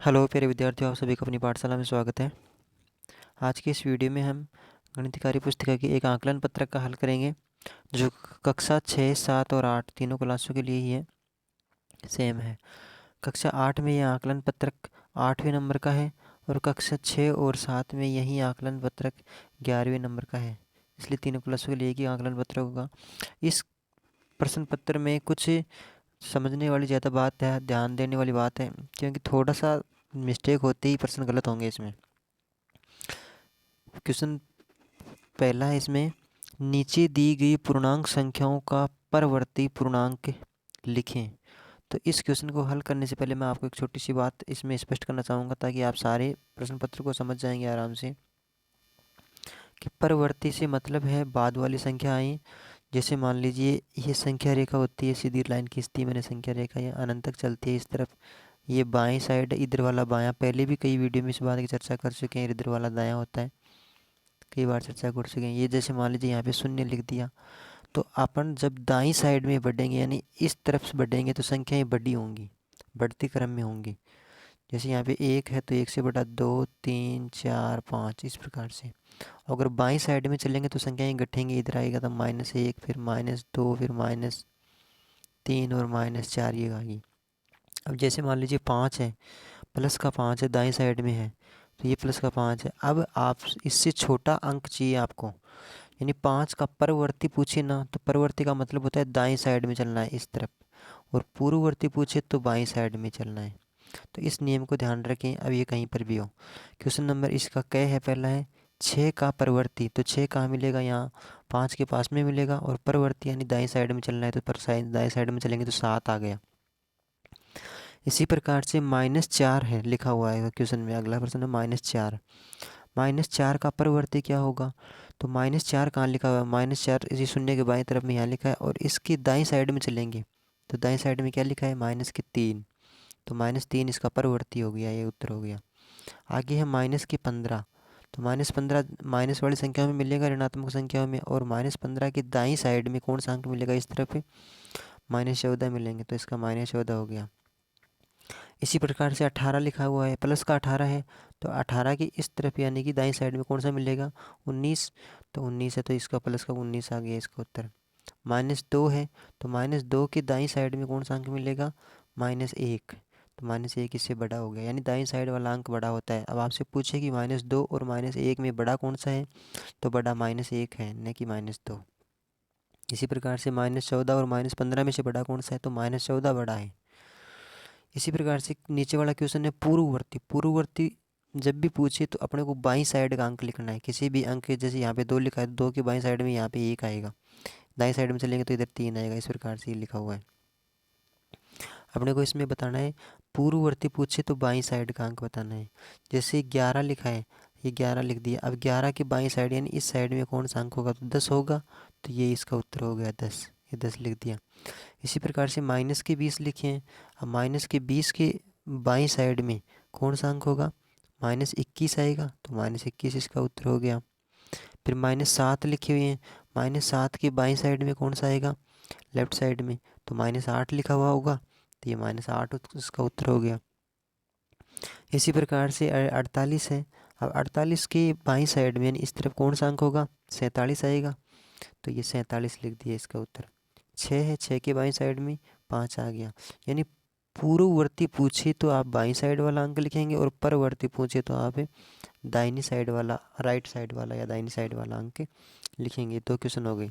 Hello प्यारे विद्यार्थियों, आप सभी का अपनी पाठशाला में स्वागत है। आज की इस वीडियो में हम गणित कार्य पुस्तिका की एक आकलन पत्रक का हल करेंगे जो कक्षा 6, 7 और 8 तीनों क्लासों के लिए ही है, सेम है। कक्षा 8 में यह आकलन पत्रक 8वें नंबर का है और कक्षा 6 और 7 में यही आकलन पत्रक 11वें नंबर का है, इसलिए तीनों क्लासों के लिए एक ही आकलन पत्रक होगा। इस प्रश्न पत्र में कुछ समझने वाली ज़्यादा बात है, ध्यान देने वाली बात है, क्योंकि थोड़ा सा मिस्टेक होते ही प्रश्न गलत होंगे। इसमें क्वेश्चन पहला है, इसमें नीचे दी गई पूर्णांक संख्याओं का परवर्ती पूर्णांक लिखें। तो इस क्वेश्चन को हल करने से पहले मैं आपको एक छोटी सी बात इसमें स्पष्ट करना चाहूँगा, ताकि आप सारे प्रश्न पत्र को समझ जाएंगे आराम से। कि परवर्ती से मतलब है बाद वाली संख्या आई। जैसे मान लीजिए ये संख्या रेखा होती है, सीधी लाइन खींचती है मैंने संख्या रेखा, ये अनंत तक चलती है इस तरफ। ये बाएं साइड, इधर वाला बायां, पहले भी कई वीडियो में इस बात की चर्चा कर चुके हैं, इधर वाला दायां होता है, कई बार चर्चा कर चुके हैं। ये जैसे मान लीजिए यहाँ पे शून्य लिख दिया, तो अपन जब दाईं साइड में बढ़ेंगे यानी इस तरफ से बढ़ेंगे तो संख्याएं बड़ी होंगी, बढ़ती क्रम में होंगी। जैसे यहाँ पे 1 है तो 1 से बड़ा 2, 3, 4, 5, इस प्रकार से। अगर बाईं साइड में चलेंगे तो संख्याएं घटेंगी, इधर आएगा तो -1, फिर -2, फिर -3 और -4 ये आएगी। अब जैसे मान लीजिए 5 है, प्लस का 5 है, दाईं साइड में है, तो ये प्लस का 5 है। अब आप इससे छोटा अंक चाहिए आपको, यानी 5 का परवर्ती पूछे ना, तो परवर्ती का मतलब होता है दाईं साइड में चलना है इस तरफ, और पूर्ववर्ती पूछे तो बाईं साइड में चलना है। तो इस नियम को ध्यान रखें, अब ये कहीं पर भी हो। क्वेश्चन नंबर इसका क्या है, पहला है 6 का परवर्ती, तो 6 कहाँ मिलेगा, यहाँ 5 के पास में मिलेगा, और परवर्ती यानी दाईं साइड में चलना है, तो दाईं साइड में चलेंगे तो 7 आ गया। इसी प्रकार से -4 है लिखा हुआ है क्वेश्चन में, अगला प्रश्न है -4। -4 का परवर्ती क्या होगा, तो -4 कहाँ लिखा हुआ है, -4 इसी शून्य के बाईं तरफ में यहाँ लिखा है, और इसकी दाईं साइड में चलेंगे तो दाईं साइड में क्या लिखा है, -3, तो -3 इसका परवर्ती हो गया, ये उत्तर हो गया। आगे है -15, तो -15 माइनस वाली संख्या में मिलेगा, ऋणात्मक संख्याओं में, और -15 की दाईं साइड में कौन सा अंक मिलेगा, इस तरफ -14 मिलेंगे, तो इसका -14 हो गया। इसी प्रकार से 18 लिखा हुआ है, प्लस का 18 है, तो 18 की इस तरफ यानी कि दाईं साइड में कौन सा मिलेगा, 19, तो 19 है, तो इसका प्लस का 19 आ गया इसका उत्तर। -2 है, तो -2 की दाईं साइड में कौन सा अंक मिलेगा, -1, तो -1 इससे बड़ा हो गया, यानी दाईं साइड वाला अंक बड़ा होता है। अब आपसे पूछे कि -2 और -1 में बड़ा कौन सा है, तो बड़ा -1 है, न कि -2। इसी प्रकार से -14 और -15 में से बड़ा कौन सा है, तो -14 बड़ा है। इसी प्रकार से नीचे वाला क्वेश्चन है पूर्ववर्ती। पूर्ववर्ती जब भी पूछे तो अपने को बाईं साइड का अंक लिखना है, किसी भी अंक के, जैसे यहाँ पे 2 लिखा है, 2 की बाईं साइड में यहाँ पे 1 आएगा, दाईं साइड में चलेंगे तो इधर 3 आएगा, इस प्रकार से ये लिखा हुआ है। अपने को इसमें बताना है पूर्ववर्ती पूछे तो बाईं साइड का अंक बताना है। जैसे 11 लिखा है, ये 11 लिख दिया, अब 11 की बाईं साइड यानी इस साइड में कौन सा अंक होगा, तो 10 होगा, तो ये इसका उत्तर हो गया 10, ये 10 लिख दिया। इसी प्रकार से -20 लिखे हैं, अब -20 के बाईं साइड में कौन सा अंक होगा, -21 आएगा, तो -21 इसका उत्तर हो गया। फिर -7 लिखे हुए हैं, -7 के बाईं साइड में कौन सा आएगा, लेफ्ट साइड में, तो -8 लिखा हुआ होगा, तो ये -8 इसका उत्तर हो गया। इसी प्रकार से 48 है, अब 48 के बाईं साइड में यानी इस तरफ कौन सा अंक होगा, 47 आएगा, तो ये 47 लिख दिया इसका उत्तर। 6 है, 6 के बाईं साइड में 5 आ गया, यानी पूर्ववर्ती पूछे तो आप बाईं साइड वाला अंक लिखेंगे, और परवर्ती पूछे तो आप दाहिनी साइड वाला, राइट साइड वाला या दाहिनी साइड वाला अंक लिखेंगे। तो क्वेश्चन हो गई।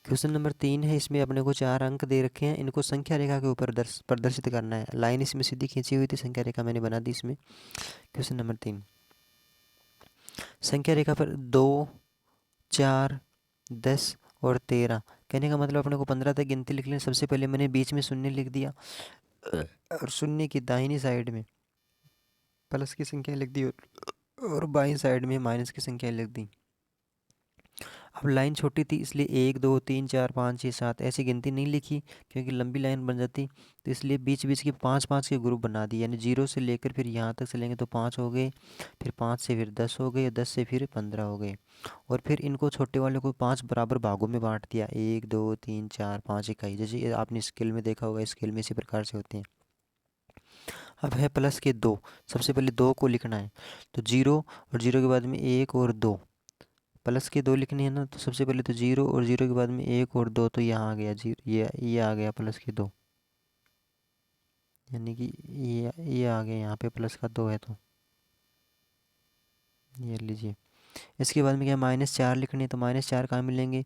क्वेश्चन नंबर 3 है, इसमें अपने को 4 अंक दे रखे हैं, इनको संख्या रेखा के ऊपर प्रदर्शित करना है। लाइन इसमें सीधी खींची हुई थी, संख्या रेखा मैंने बना दी इसमें। क्वेश्चन नंबर 3, संख्या रेखा पर 2, 4, 10 और 13, कहने का मतलब अपने को 15 तक गिनती लिख लें। सबसे पहले मैंने बीच में शून्य लिख दिया, और शून्य की दाहिनी साइड में प्लस की संख्या लिख दी, और बाईं साइड में माइनस की संख्या लिख दी। अब लाइन छोटी थी इसलिए 1, 2, 3, 4, 5, 6, 7 ऐसी गिनती नहीं लिखी, क्योंकि लंबी लाइन बन जाती, तो इसलिए बीच बीच के 5-5 के ग्रुप बना दिए, यानी 0 से लेकर फिर यहाँ तक चलेंगे तो 5 हो गए, फिर 5 से फिर 10 हो गए, 10 से फिर 15 हो गए, और फिर इनको छोटे वाले को 5 बराबर भागों में बांट दिया, 1, 2, 3, 4, 5 इकाई, जैसे आपने स्केल में देखा होगा, स्केल में इसी प्रकार से होते हैं। अब है प्लस के 2, सबसे पहले 2 को लिखना है, तो 0 और 0 के बाद में 1 और 2, प्लस के 2 लिखने हैं ना, तो सबसे पहले तो 0 और 0 के बाद में 1 और 2, तो यहाँ आ गया जीरो, ये आ गया प्लस के 2, यानी कि ये आ गया यहाँ पे प्लस का 2 है, तो ये लीजिए। इसके बाद में क्या, -4 लिखने, तो -4 कहाँ मिलेंगे,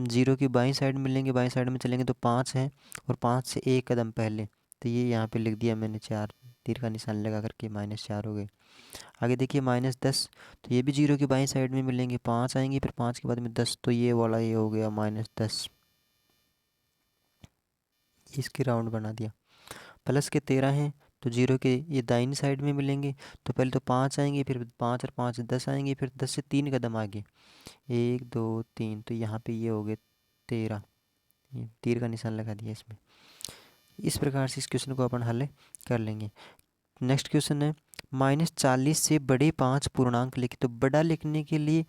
0 की बाईं साइड मिलेंगे, बाईं साइड में चलेंगे तो 5 है, और 5 से एक कदम पहले, तो ये यहाँ पे लिख दिया मैंने 4, तीर का निशान लगा करके -4 हो गए। आगे देखिए -10, तो ये भी 0 की बाईं साइड में मिलेंगे, 5 आएंगे, फिर 5 के बाद में 10, तो ये वाला ये हो गया -10, इसकी राउंड बना दिया। प्लस के 13 हैं, तो 0 के ये दाहिनी साइड में मिलेंगे, तो पहले तो 5 आएंगे, फिर 5 और 5 10 आएंगे, फिर 10 से 3 कदम आगे, 1 2 3, तो यहाँ पे ये हो गए 13, ये तीर का निशान लगा दिया इसमें। इस प्रकार से इस क्वेश्चन को अपन हल कर लेंगे। नेक्स्ट क्वेश्चन है, -40 से बड़े 5 पूर्णांक लिखे, तो बड़ा लिखने के लिए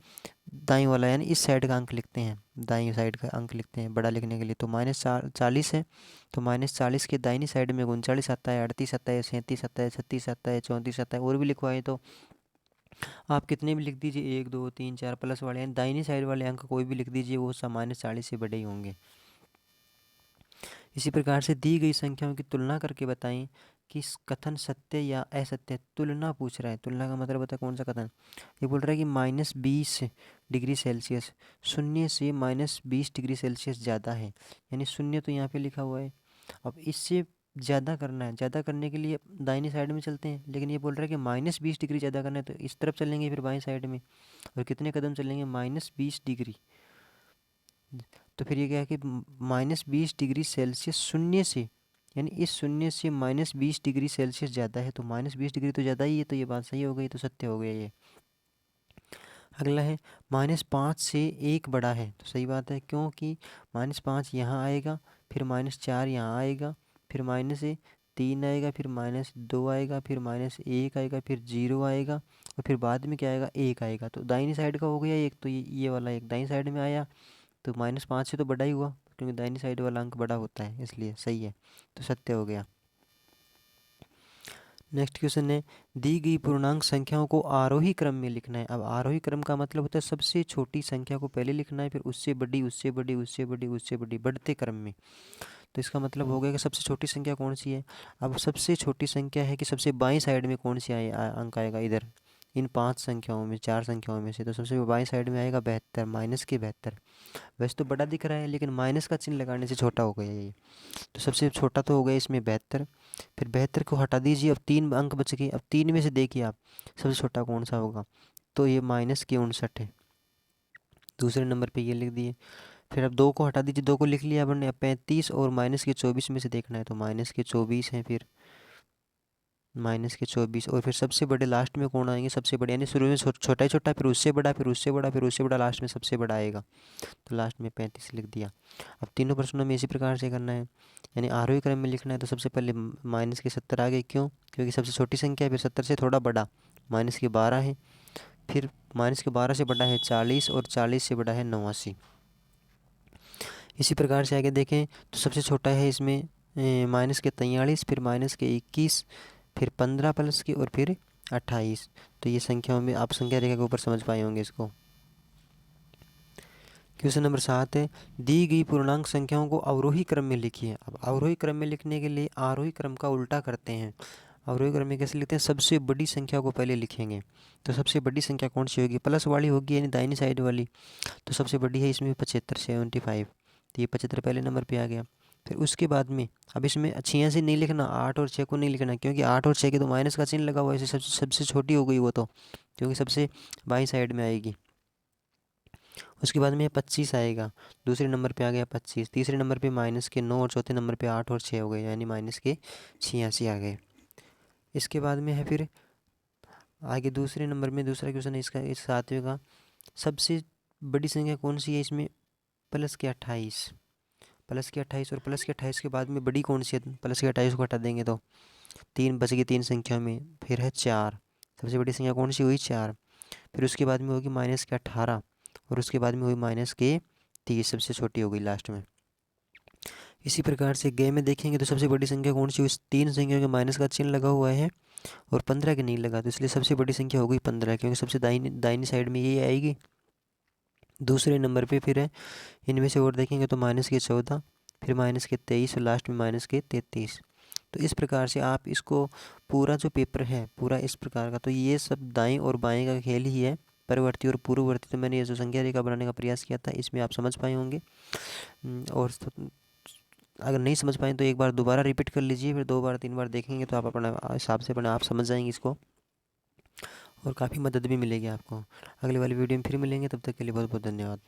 दाईं वाला यानी इस साइड का अंक लिखते हैं, दाईं साइड का अंक लिखते हैं बड़ा लिखने के लिए, तो -40 है, तो -40 के दाहिनी साइड में 39 आता है, 38 आता है, 37 आता है, 36 आता है, 34 आता है, और भी लिखवाए तो आप कितने भी लिख दीजिए, 1 2 3 4 प्लस वाले हैं, दाहिनी साइड वाले अंक कोई भी लिख दीजिए, वो सब -40 से बड़े ही होंगे। इसी प्रकार से दी गई संख्याओं की तुलना करके बताएं कि इस कथन सत्य या असत्य है। तुलना पूछ रहा है, तुलना का मतलब होता है कौन सा कथन, ये बोल रहा है कि -20 डिग्री सेल्सियस शून्य से -20 डिग्री सेल्सियस ज़्यादा है, यानी शून्य तो यहाँ पे लिखा हुआ है। अब इससे ज़्यादा करना है, ज़्यादा करने के लिए दाहिनी साइड में चलते हैं, लेकिन ये बोल रहा है कि -20 डिग्री ज़्यादा करना है, तो इस तरफ चलेंगे फिर बाईं साइड में, और कितने कदम चलेंगे, -20 डिग्री, तो फिर ये क्या है कि -20 डिग्री सेल्सियस शून्य से, यानी इस शून्य से -20 डिग्री सेल्सियस ज़्यादा है, तो -20 डिग्री तो ज़्यादा ही है, तो ये बात सही हो गई, तो सत्य हो गया ये। अगला है -5 से 1 बड़ा है, तो सही बात है, क्योंकि -5 यहाँ आएगा, फिर -4 यहाँ आएगा, फिर -3 आएगा, फिर -2 आएगा, फिर -1 आएगा, फिर 0 आएगा, और फिर बाद में क्या आएगा, 1 आएगा, तो दाहिनी साइड का हो गया एक, तो ये वाला एक दाहिनी साइड में आया, तो -5 से तो बड़ा ही हुआ, क्योंकि दाहिनी साइड वाला अंक बड़ा होता है, इसलिए सही है, तो सत्य हो गया। नेक्स्ट क्वेश्चन है, दी गई पूर्णांक संख्याओं को आरोही क्रम में लिखना है। अब आरोही क्रम का मतलब होता है सबसे छोटी संख्या को पहले लिखना है, फिर उससे बड़ी, उससे बड़ी, उससे बड़ी, उससे बड़ी, बढ़ते क्रम में। तो इसका मतलब हो गया कि सबसे छोटी संख्या कौन सी है। अब सबसे छोटी संख्या है कि सबसे बाईं साइड में कौन सी अंक आएगा इधर, इन 5 संख्याओं में, 4 संख्याओं में से, तो सबसे बाईं साइड में आएगा 72, -72। वैसे तो बड़ा दिख रहा है, लेकिन माइनस का चिन्ह लगाने से छोटा हो गया ये, तो सबसे छोटा तो हो गया इसमें 72। फिर 72 को हटा दीजिए, अब 3 अंक बच गए, अब 3 में से देखिए आप सबसे छोटा कौन सा होगा, तो ये -59 है, दूसरे नंबर पे ये लिख दिए। फिर अब 2 को हटा दीजिए, 2 को लिख लिया अपन ने, अब 35 और -24 में से देखना है, तो -24 है, फिर -24, और फिर सबसे बड़े लास्ट में कौन आएंगे, सबसे बड़े, यानी शुरू में छोटा ही छोटा, फिर उससे बड़ा, फिर उससे बड़ा, फिर उससे बड़ा, लास्ट में सबसे बड़ा आएगा, तो लास्ट में 35 लिख दिया। अब तीनों प्रश्नों में इसी प्रकार से करना है, यानी आरोही क्रम में लिखना है, तो सबसे पहले -70 आ गए, क्यों, क्योंकि सबसे छोटी संख्या है, फिर 70 से थोड़ा बड़ा -12 है, फिर -12 से बड़ा है 40, और 40 से बड़ा है 89। इसी प्रकार से आगे देखें तो सबसे छोटा है इसमें -43, फिर -21, फिर 15 प्लस की, और फिर 28। तो ये संख्याओं में आप संख्या रेखा के ऊपर समझ पाए होंगे इसको। क्वेश्चन नंबर 7 है, दी गई पूर्णांक संख्याओं को अवरोही क्रम में लिखिए। अब अवरोही क्रम में लिखने के लिए आरोही क्रम का उल्टा करते हैं। अवरोही क्रम में कैसे लिखते हैं, सबसे बड़ी संख्या को पहले लिखेंगे, तो सबसे बड़ी संख्या कौन सी होगी, प्लस वाली होगी, यानी दाहिनी साइड वाली, तो सबसे बड़ी है इसमें 75 तो ये 75 पहले नंबर पे आ गया। फिर उसके बाद में अब इसमें 86 नहीं लिखना, 8 और 6 को नहीं लिखना, क्योंकि 8 और 6 के तो माइनस का चिन्ह लगा हुआ है, इसे सबसे छोटी हो गई वो तो, क्योंकि सबसे बाईं साइड में आएगी। उसके बाद में 25 आएगा, दूसरे नंबर पे आ गया 25, तीसरे नंबर पे -9, और चौथे नंबर पे 8 और 6 हो गए, यानी -86 आ गए। इसके बाद में है फिर आगे दूसरे नंबर में दूसरा क्वेश्चन है इसका, इस 7वें का, सबसे बड़ी संख्या कौन सी है इसमें, +28, +28, और +28 के बाद में बड़ी कौन सी है, +28 को हटा देंगे तो 3 बच गई, 3 संख्या में, फिर है 4, सबसे बड़ी संख्या कौन सी हुई 4, फिर उसके बाद में होगी -18, और उसके बाद में हुई -30, सबसे छोटी हो गई लास्ट में। इसी प्रकार से ग में देखेंगे तो सबसे बड़ी संख्या कौन सी, उस 3 संख्याओं के माइनस का चिन्ह लगा हुआ है और 15 के नहीं लगा, तो इसलिए सबसे बड़ी संख्या हो गई 15, क्योंकि सबसे दाहिनी दाहिनी साइड में यही आएगी। दूसरे नंबर पे फिर है इनमें से और देखेंगे तो -14, फिर -23 और लास्ट में -33। तो इस प्रकार से आप इसको पूरा जो पेपर है पूरा इस प्रकार का, तो ये सब दाएं और बाएं का खेल ही है, परवर्ती और पूर्ववर्ती। तो मैंने ये जो संख्या रेखा बनाने का प्रयास किया था इसमें आप समझ पाए होंगे। और अगर नहीं समझ पाए तो एक बार दोबारा रिपीट कर लीजिए, फिर 2 बार 3 बार देखेंगे तो आप अपना हिसाब से अपने आप समझ जाएंगे इसको, और काफ़ी मदद भी मिलेगी आपको। अगली वाली वीडियो में फिर मिलेंगे, तब तक के लिए बहुत बहुत धन्यवाद।